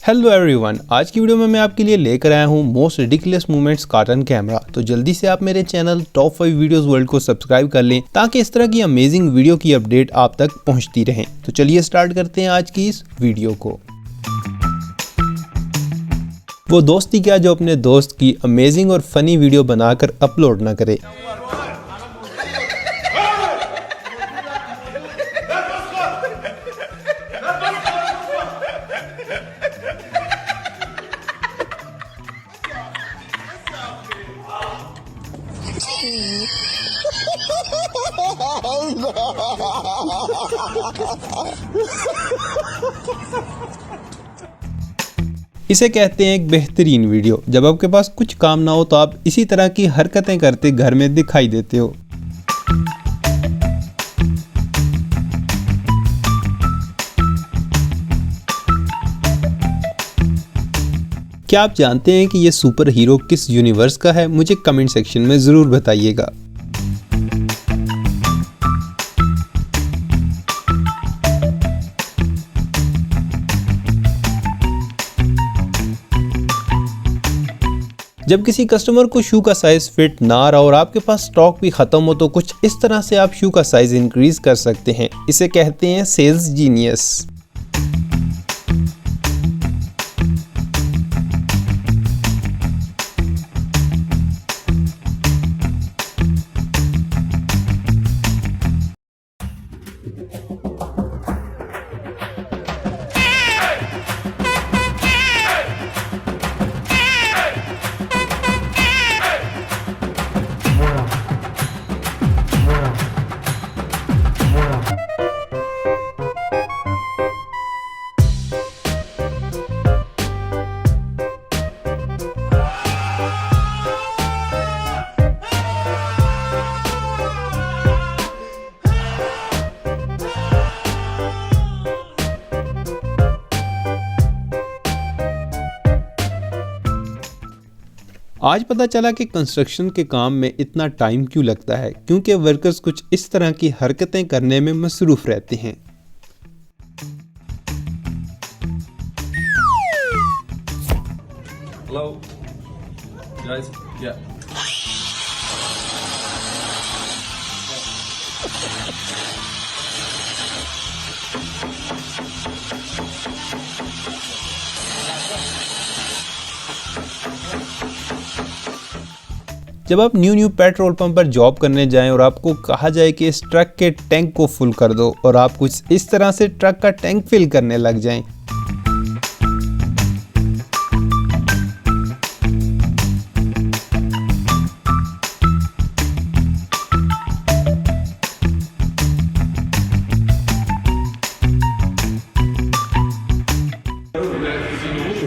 Hello everyone, आज की video में मैं आपके लिए लेकर आया हूँ most ridiculous movements carton camera. तो जल्दी से आप मेरे चैनल टॉप 5 वीडियोस वर्ल्ड को सब्सक्राइब कर लें ताकि इस तरह की अमेजिंग वीडियो की अपडेट आप तक पहुँचती रहे। तो चलिए स्टार्ट करते हैं आज की इस वीडियो को। वो दोस्ती क्या जो अपने दोस्त की अमेजिंग और फनी वीडियो बनाकर अपलोड ना करे। इसे कहते हैं एक बेहतरीन वीडियो। जब आपके पास कुछ काम ना हो तो आप इसी तरह की हरकतें करते घर में दिखाई देते हो। क्या आप जानते हैं कि ये सुपर हीरो किस यूनिवर्स का है? मुझे कमेंट सेक्शन में ज़रूर बताइएगा। जब किसी कस्टमर को शू का साइज फिट ना आ रहा और आपके पास स्टॉक भी खत्म हो तो कुछ इस तरह से आप शू का साइज इंक्रीज कर सकते हैं। इसे कहते हैं सेल्स जीनियस। आज पता चला कि कंस्ट्रक्शन के काम में इतना टाइम क्यों लगता है, क्योंकि वर्कर्स कुछ इस तरह की हरकतें करने में मसरूफ रहते हैं। Hello, guys. Yeah. जब आप न्यू पेट्रोल पंप पर जॉब करने जाएं और आपको कहा जाए कि इस ट्रक के टैंक को फुल कर दो और आप कुछ इस तरह से ट्रक का टैंक फिल करने लग जाएं।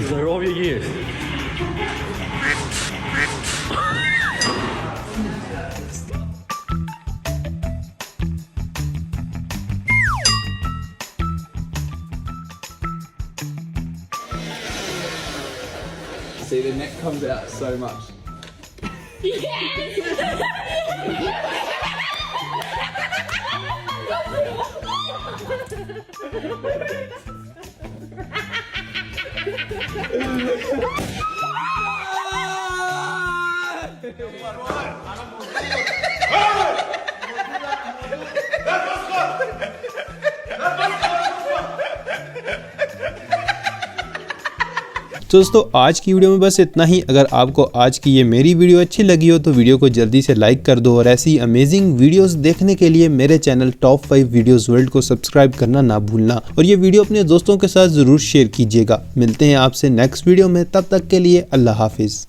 Здоровье есть. See, the neck comes out so much. तो दोस्तों आज की वीडियो में बस इतना ही। अगर आपको आज की ये मेरी वीडियो अच्छी लगी हो तो वीडियो को जल्दी से लाइक कर दो और ऐसी अमेजिंग वीडियोस देखने के लिए मेरे चैनल टॉप 5 वीडियोस वर्ल्ड को सब्सक्राइब करना ना भूलना और ये वीडियो अपने दोस्तों के साथ ज़रूर शेयर कीजिएगा। मिलते हैं आपसे नेक्स्ट वीडियो में, तब तक के लिए अल्लाह हाफिज़।